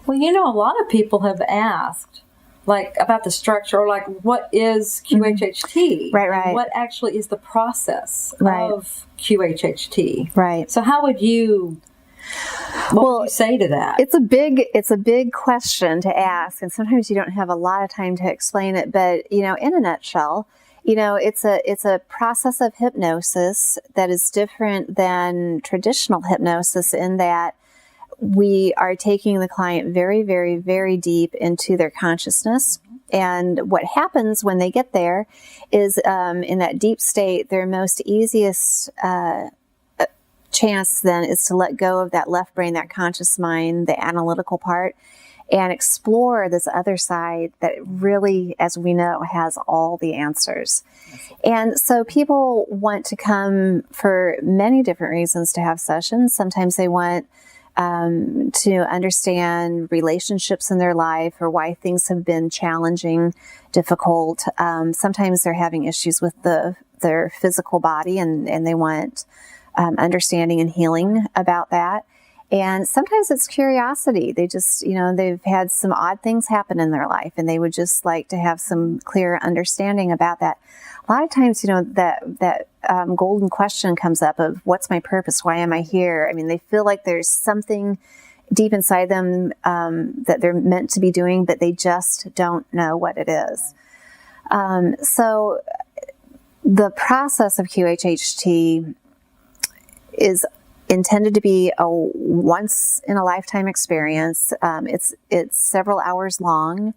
Well, a lot of people have asked, like, about the structure, or like, what is QHHT? Right. What actually is the process Right. of QHHT? Right. So how would you, what would you say to that? It's a big question to ask, and sometimes you don't have a lot of time to explain it, but, in a nutshell, it's a process of hypnosis that is different than traditional hypnosis in that we are taking the client very, very, very deep into their consciousness. And what happens when they get there is, in that deep state, their most easiest chance then is to let go of that left brain, that conscious mind, the analytical part, and explore this other side that really, as we know, has all the answers. And so people want to come for many different reasons to have sessions. Sometimes they want to understand relationships in their life, or why things have been challenging, difficult. Sometimes they're having issues with their physical body, and they want understanding and healing about that. And sometimes it's curiosity. They just, they've had some odd things happen in their life, and they would just like to have some clear understanding about that. A lot of times, that golden question comes up of, what's my purpose? Why am I here? I mean, they feel like there's something deep inside them that they're meant to be doing, but they just don't know what it is. So the process of QHHT is intended to be a once-in-a-lifetime experience. It's several hours long.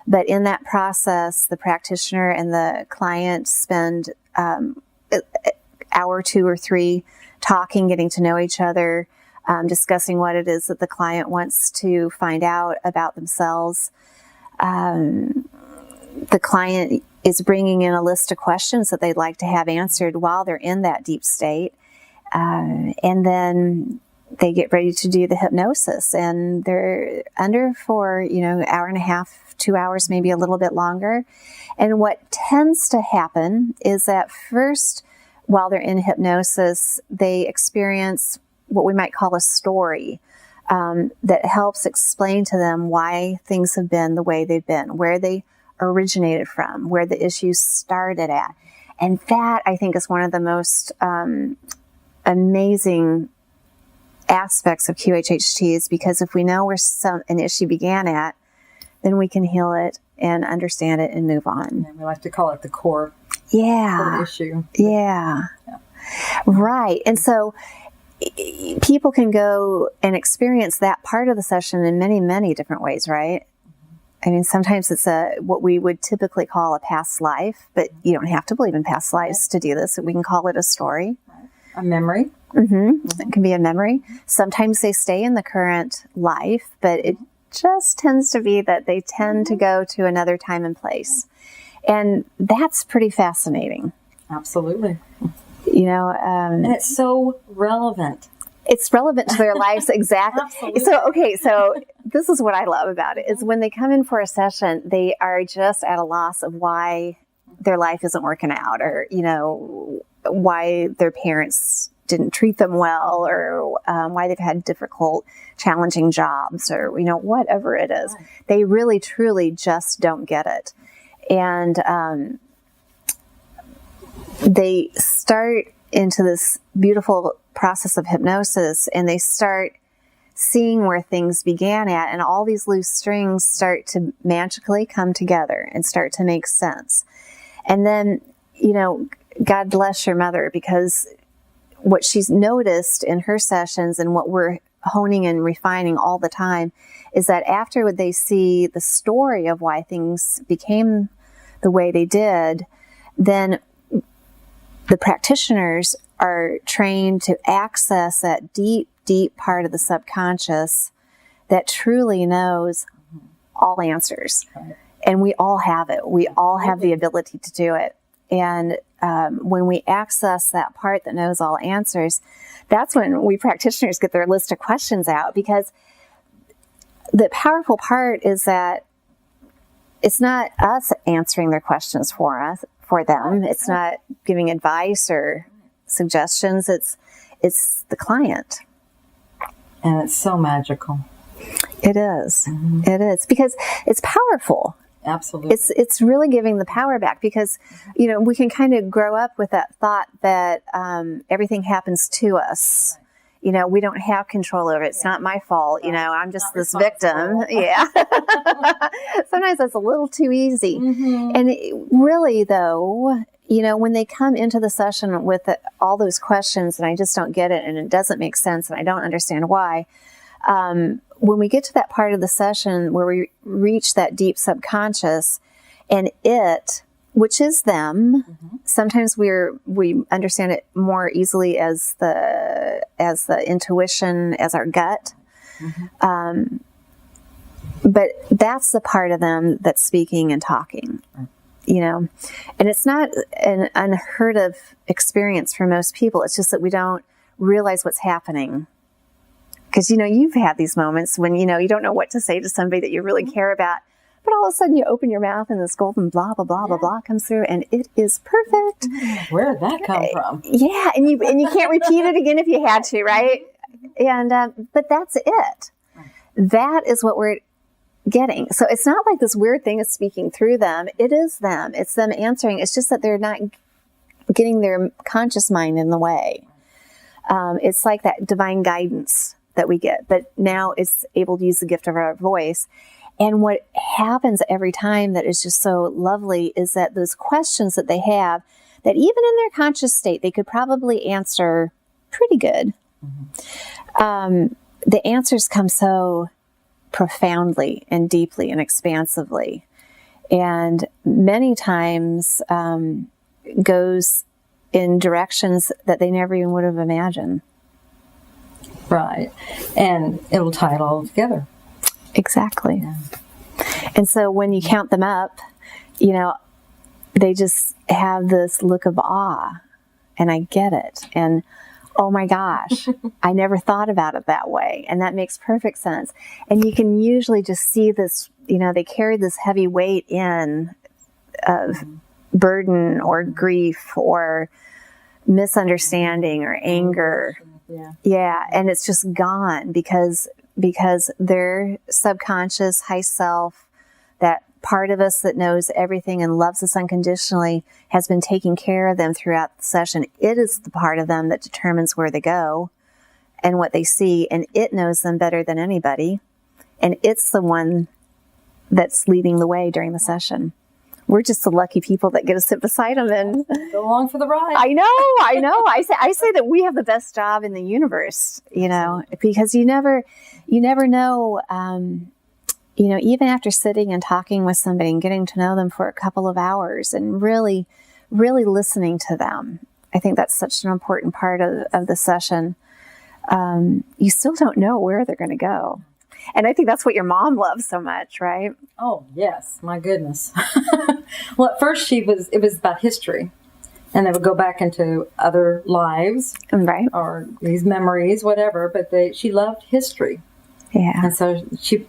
But in that process, the practitioner and the client spend an hour, 2 or 3 talking, getting to know each other, discussing what it is that the client wants to find out about themselves. The client is bringing in a list of questions that they'd like to have answered while they're in that deep state. And then they get ready to do the hypnosis, and they're under for, hour and a half, 2 hours, maybe a little bit longer. And what tends to happen is that first, while they're in hypnosis, they experience what we might call a story that helps explain to them why things have been the way they've been, where they originated from, where the issues started at. And that, I think, is one of the most amazing aspects of QHHT, because if we know where an issue began at, then we can heal it and understand it and move on. And we like to call it the core issue. Yeah. Right. And so people can go and experience that part of the session in many, many different ways, right? I mean, sometimes it's what we would typically call a past life, but you don't have to believe in past lives to do this. We can call it a story. A memory. It can be a memory. Sometimes they stay in the current life, but it just tends to be that they tend to go to another time and place. And that's pretty fascinating. Absolutely. And it's so relevant. It's relevant to their lives, exactly. Absolutely. So this is what I love about it, is when they come in for a session, they are just at a loss of why their life isn't working out, or, why their parents didn't treat them well, or why they've had difficult, challenging jobs, or, whatever it is. Right. They really, truly just don't get it. And they start into this beautiful process of hypnosis, and they start seeing where things began at, and all these loose strings start to magically come together and start to make sense. And then, God bless your mother, because what she's noticed in her sessions, and what we're honing and refining all the time, is that after they see the story of why things became the way they did, then the practitioners are trained to access that deep, deep part of the subconscious that truly knows all answers. Right. And we all have it. We all have the ability to do it. And when we access that part that knows all answers, that's when we practitioners get their list of questions out, because the powerful part is that it's not us answering their questions for them. It's not giving advice or suggestions. It's the client. And it's so magical. It is. It is, because it's powerful. Absolutely. It's really giving the power back, because, we can kind of grow up with that thought that everything happens to us. We don't have control over it. It's not my fault. I'm just this victim. Yeah. Sometimes that's a little too easy. And really, though, when they come into the session with all those questions and I just don't get it and it doesn't make sense and I don't understand why, when we get to that part of the session where we reach that deep subconscious and it, which is them, sometimes we understand it more easily as the intuition, as our gut. But that's the part of them that's speaking and talking, and it's not an unheard of experience for most people. It's just that we don't realize what's happening. Because, you've had these moments when, you don't know what to say to somebody that you really care about. But all of a sudden you open your mouth and this golden blah, blah, blah, blah, blah comes through and it is perfect. Where did that come from? Yeah. And you can't repeat it again if you had to, right? And, but that's it. That is what we're getting. So it's not like this weird thing is speaking through them. It is them. It's them answering. It's just that they're not getting their conscious mind in the way. It's like that divine guidance that we get, but now it's able to use the gift of our voice. And what happens every time that is just so lovely is that those questions that they have, that even in their conscious state, they could probably answer pretty good. The answers come so profoundly and deeply and expansively. And many times goes in directions that they never even would have imagined. Right. And it'll tie it all together. Exactly. Yeah. And so when you count them up, they just have this look of awe, and I get it. And oh my gosh, I never thought about it that way. And that makes perfect sense. And you can usually just see this, they carry this heavy weight in of burden or grief or misunderstanding or anger. Yeah. And it's just gone because their subconscious high self, that part of us that knows everything and loves us unconditionally, has been taking care of them throughout the session. It is the part of them that determines where they go and what they see, and it knows them better than anybody. And it's the one that's leading the way during the session. We're just the lucky people that get to sit beside them and go along for the ride. I know. I say that we have the best job in the universe, because you never know, even after sitting and talking with somebody and getting to know them for a couple of hours and really, really listening to them. I think that's such an important part of the session. You still don't know where they're going to go. And I think that's what your mom loves so much, right? Oh, yes. My goodness. Well, at first it was about history. And they would go back into other lives. Right. Or these memories, whatever. But she loved history. Yeah. And so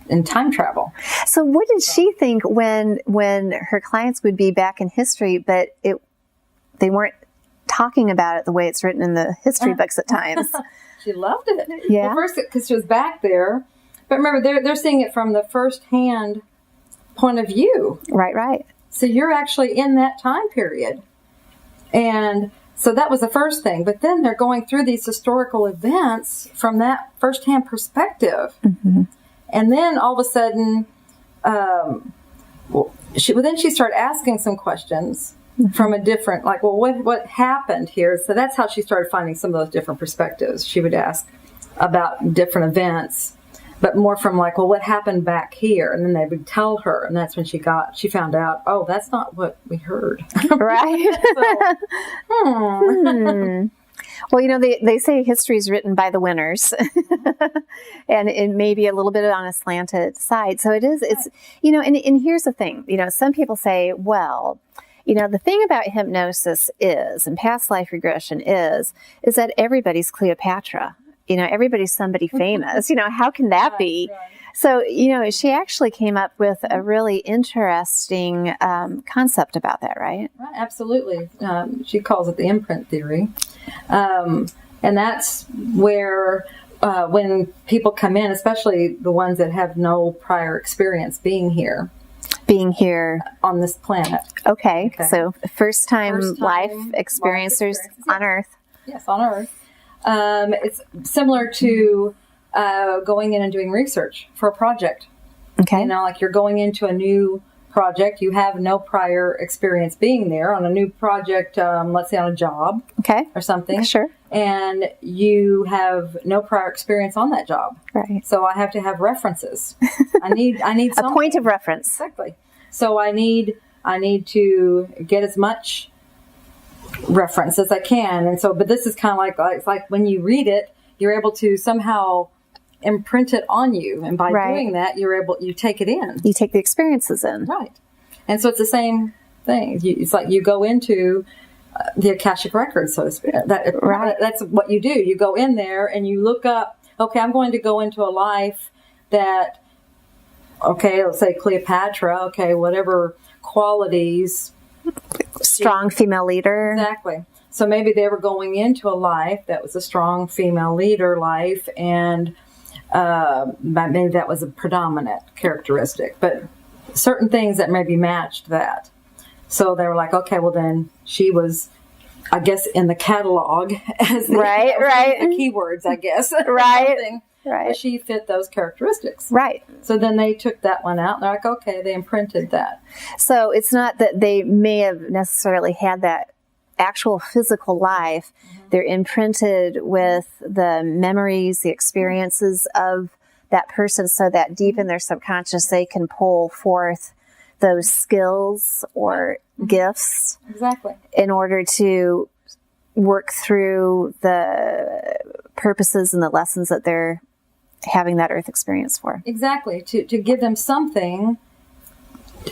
in time travel. So what did she think when her clients would be back in history, but they weren't talking about it the way it's written in the history books at times? She loved it. Yeah. Well, first, because she was back there. But remember, they're seeing it from the first-hand point of view. Right. So you're actually in that time period. And so that was the first thing. But then they're going through these historical events from that first-hand perspective. Mm-hmm. And then all of a sudden, then she started asking some questions from a different, like, well, what happened here? So that's how she started finding some of those different perspectives. She would ask about different events, but more from like, well, what happened back here? And then they would tell her, and that's when she found out, oh, that's not what we heard. Right. Well, they say history is written by the winners, and it may be a little bit on a slanted side. So it is, it's, and here's the thing, some people say, well, the thing about hypnosis is, and past life regression is that everybody's Cleopatra. Everybody's somebody famous. How can that be? Right. So, she actually came up with a really interesting concept about that, right? Right, absolutely. She calls it the Imprint Theory. And that's where when people come in, especially the ones that have no prior experience being here on this planet. Okay. So first time life experiencers on Earth. Yes, on Earth. It's similar to going in and doing research for a project. Okay. You know, like you're going into a new project. You have no prior experience being there on a new project, let's say on a job or something. Sure. And you have no prior experience on that job. Right. So I have to have references. I need something. A point of reference. Exactly. So I need to get as much reference as I can. And so, but this is kind of like, it's like when you read it, you're able to somehow imprint it on you. And by doing that, you take it in. You take the experiences in. Right. And so it's the same thing. It's like you go into the Akashic Records, so to speak. That's what you do. You go in there and you look up, okay, I'm going to go into a life that, okay, let's say Cleopatra, okay, whatever qualities. Strong female leader. Exactly. So maybe they were going into a life that was a strong female leader life, and maybe that was a predominant characteristic, but certain things that maybe matched that. So they were like, okay, well then she was, I guess, in the catalog as the keywords, I guess. Right. But she fit those characteristics. Right. So then they took that one out and they're like, okay, they imprinted that. So it's not that they may have necessarily had that actual physical life. Mm-hmm. They're imprinted with the memories, the experiences of that person, so that deep in their subconscious they can pull forth those skills or gifts in order to work through the purposes and the lessons that they're having that earth experience for. Exactly. To give them something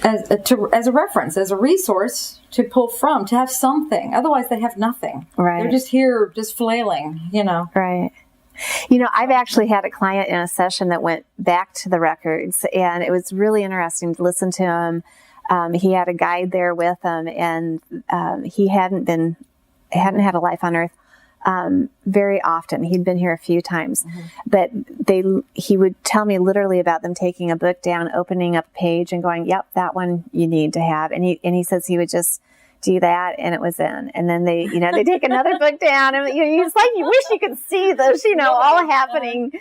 as a reference, as a resource to pull from, to have something. Otherwise they have nothing. Right. They're just here, just flailing, you know. Right. You know, I've actually had a client in a session that went back to the records, and it was really interesting to listen to him. He had a guide there with him, and he hadn't had a life on Earth very often. He'd been here a few times, but he would tell me literally about them taking a book down, opening up a page, and going, "Yep, that one you need to have." And he says he would just do that, and it was in. And then they take another book down, and it's like you wish you could see those, all happening,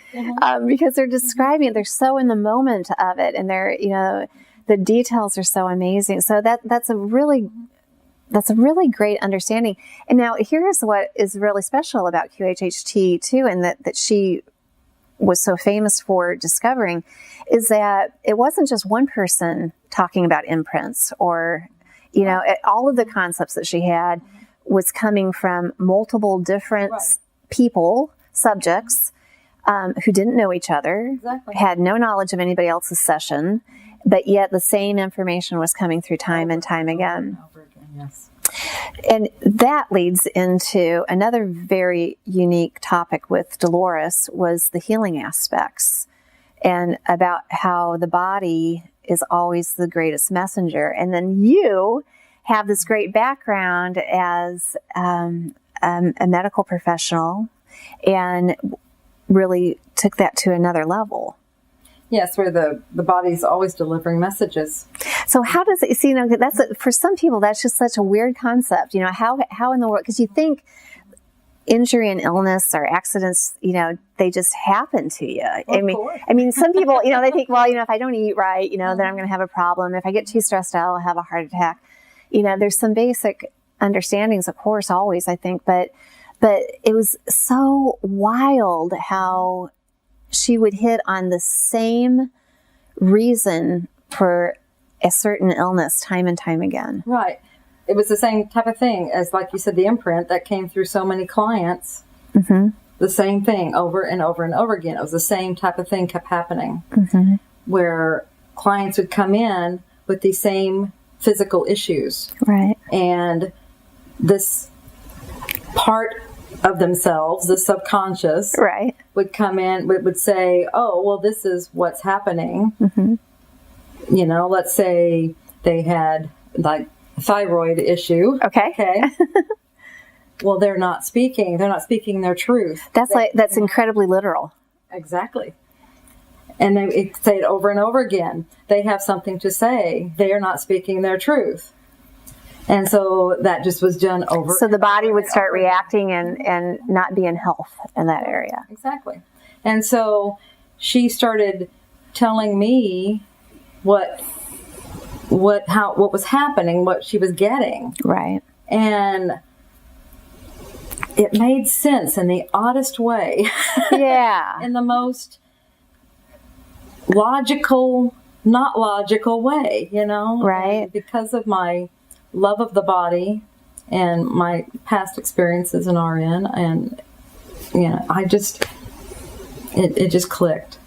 because they're describing it. They're so in the moment of it, and they're, the details are so amazing. So that's a really great understanding. And now here's what is really special about QHHT too, and that she was so famous for discovering, is that it wasn't just one person talking about imprints or, all of the concepts that she had was coming from multiple different people, subjects, who didn't know each other, had no knowledge of anybody else's session, but yet the same information was coming through time and time again. Yes. And that leads into another very unique topic with Dolores, was the healing aspects, and about how the body is always the greatest messenger. And then you have this great background as a medical professional, and really took that to another level. Yes, where the body's always delivering messages. So how does it, that's for some people, that's just such a weird concept. How in the world, because you think injury and illness or accidents, they just happen to you. I mean, some people, they think, well, if I don't eat right, then I'm going to have a problem. If I get too stressed out, I'll have a heart attack. There's some basic understandings, of course, always, I think, but it was so wild how she would hit on the same reason for a certain illness time and time again. Right. It was the same type of thing as, like you said, the imprint that came through so many clients. Mm-hmm. The same thing over and over and over again. It was the same type of thing kept happening, where clients would come in with these same physical issues. Right. And this part of themselves, the subconscious, would come in, would say, oh, well, this is what's happening. Let's say they had like thyroid issue. Okay. Well, they're not speaking their truth. That's incredibly literal. Exactly. And they say it over and over again. They have something to say. They are not speaking their truth. And so that just was done over. So the body would start reacting and not be in health in that area. Exactly. And so she started telling me what was happening, what she was getting. Right. And it made sense in the oddest way. Yeah. In the most logical, not logical way, Right. And because of my love of the body and my past experiences in RN, and it just clicked.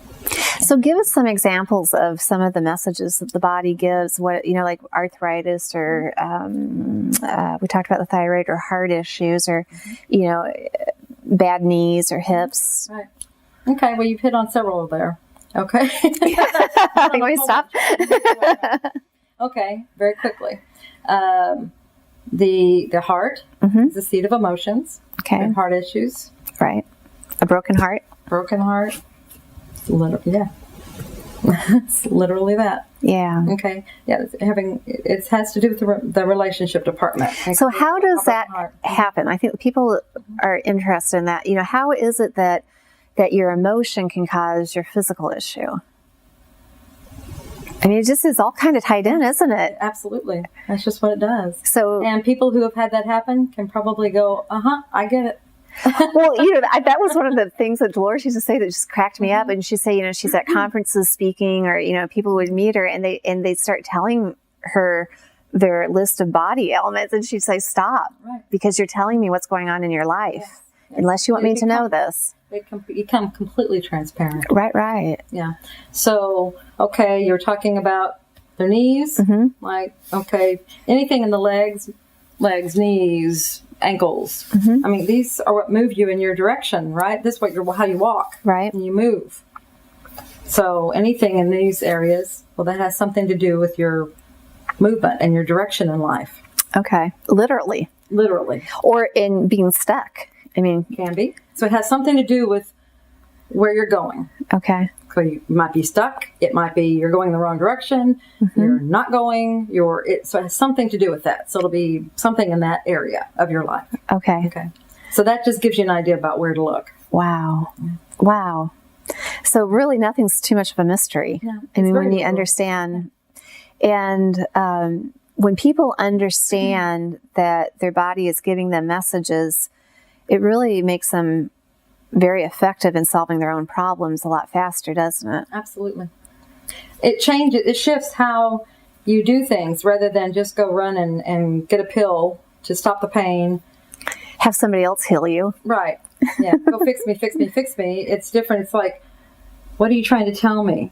So give us some examples of some of the messages that the body gives, like arthritis or we talked about the thyroid or heart issues or, bad knees or hips. Right. Okay. Well, you've hit on several there. Okay. Can we stop? Okay. Very quickly. The heart is the seat of emotions. Okay. And heart issues. Right. A broken heart. Broken heart. Yeah. It's literally that. Yeah. Okay. Yeah. It has to do with the relationship department. So how does that happen? I think people are interested in that. How is it that your emotion can cause your physical issue? I mean, it just is all kind of tied in, isn't it? Absolutely. That's just what it does. So, and people who have had that happen can probably go, I get it. Well, that was one of the things that Dolores used to say that just cracked me up. And she'd say, she's at conferences speaking, or, people would meet her and they'd start telling her their list of body ailments. And she'd say, stop, because you're telling me what's going on in your life. Yes. Unless you want me to know this. They become completely transparent. Right. Yeah. So, okay, you're talking about their knees. Like, okay, anything in the legs, knees, ankles. I mean, these are what move you in your direction, right? This is how you walk. Right. And you move. So anything in these areas, well, that has something to do with your movement and your direction in life. Okay. Literally. Or in being stuck. I mean, can be. So it has something to do with where you're going. Okay. So you might be stuck. It might be you're going the wrong direction. You're not going. So it has something to do with that. So it'll be something in that area of your life. Okay. So that just gives you an idea about where to look. Wow. So really, nothing's too much of a mystery. No, I mean, when you understand, and when people understand that their body is giving them messages, it really makes them very effective in solving their own problems a lot faster, doesn't it? Absolutely. It shifts how you do things rather than just go run and get a pill to stop the pain. Have somebody else heal you. Right. Yeah. Go fix me. It's different. It's like, what are you trying to tell me?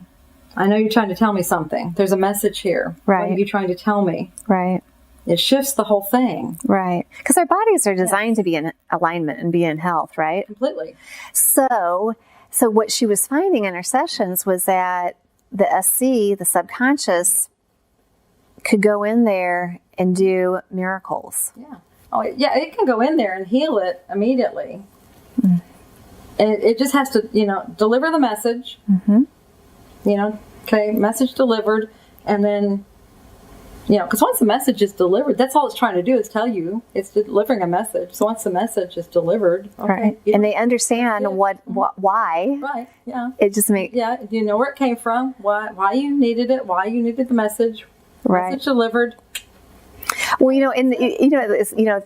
I know you're trying to tell me something. There's a message here. Right. What are you trying to tell me? Right. It shifts the whole thing. Right. Because our bodies are designed to be in alignment and be in health, right? Completely. So what she was finding in her sessions was that the SC, the subconscious, could go in there and do miracles. Yeah. Oh, yeah, it can go in there and heal it immediately. And it just has to, deliver the message. Message delivered, and then, because once the message is delivered, that's all it's trying to do is tell you it's delivering a message. So once the message is delivered, okay, right, and they understand why. Right. Yeah. It just makes. Yeah. You know where it came from, why you needed it, why you needed the message. Right. Message delivered. Well, and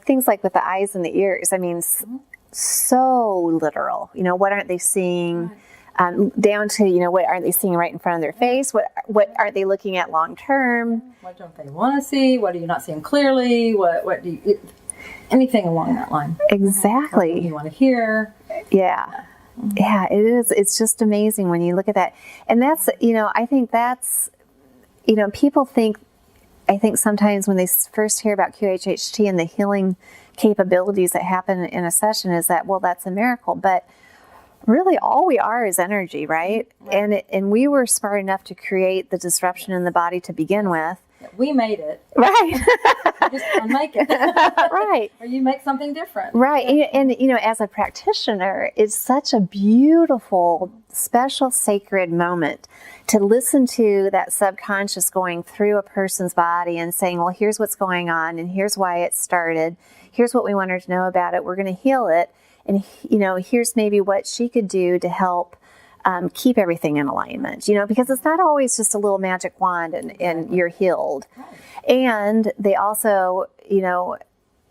things like with the eyes and the ears. I mean, so literal. What aren't they seeing? Down to, what aren't they seeing right in front of their face? What aren't they looking at long term? What don't they want to see? What are you not seeing clearly? What do you, anything along that line. Exactly. What do you want to hear? Yeah. Yeah, it is. It's just amazing when you look at that. And that's, I think that's, people think, I think sometimes when they first hear about QHHT and the healing capabilities that happen in a session is that, well, that's a miracle. But really, all we are is energy, right? And we were smart enough to create the disruption in the body to begin with. We made it. Right. just unmake it. Right. Or you make something different. Right. And, as a practitioner, it's such a beautiful, special, sacred moment to listen to that subconscious going through a person's body and saying, well, here's what's going on and here's why it started. Here's what we want her to know about it. We're going to heal it. And, here's maybe what she could do to help keep everything in alignment, because it's not always just a little magic wand and you're healed. Right. And they also,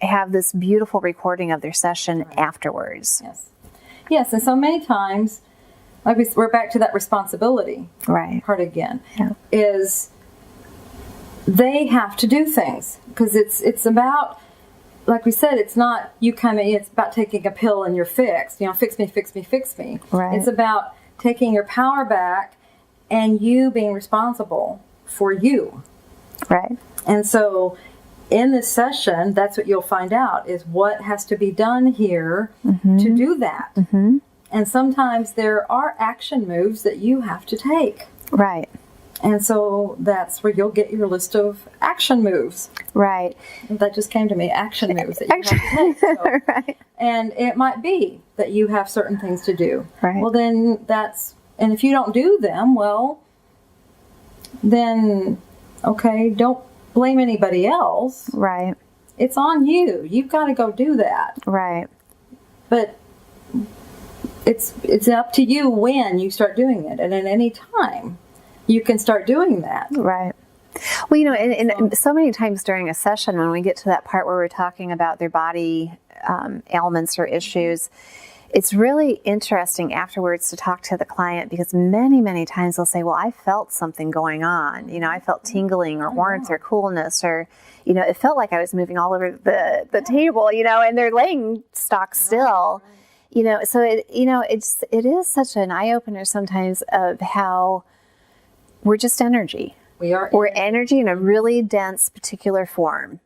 have this beautiful recording of their session afterwards. Yes. Yes. And so many times, like we're back to that responsibility part again, is they have to do things because it's about, like we said, it's not you come in, it's about taking a pill and you're fixed, fix me, fix me, fix me. Right. It's about taking your power back and you being responsible for you. Right. And so in this session, that's what you'll find out is what has to be done here to do that. Mm-hmm. And sometimes there are action moves that you have to take. Right. And so that's where you'll get your list of action moves. Right. That just came to me, action moves that you have to take. So, right. And it might be that you have certain things to do. Right. Well, then and if you don't do them, well, then, okay, don't blame anybody else. Right. It's on you. You've got to go do that. Right. But it's up to you when you start doing it. And at any time, you can start doing that. Right. Well, and so many times during a session, when we get to that part where we're talking about their body ailments or issues, it's really interesting afterwards to talk to the client because many, many times they'll say, well, I felt something going on. I felt tingling or warmth or coolness or, it felt like I was moving all over the table, and they're laying stock still. So it is such an eye-opener sometimes of how we're just energy. We're energy in a really dense particular form.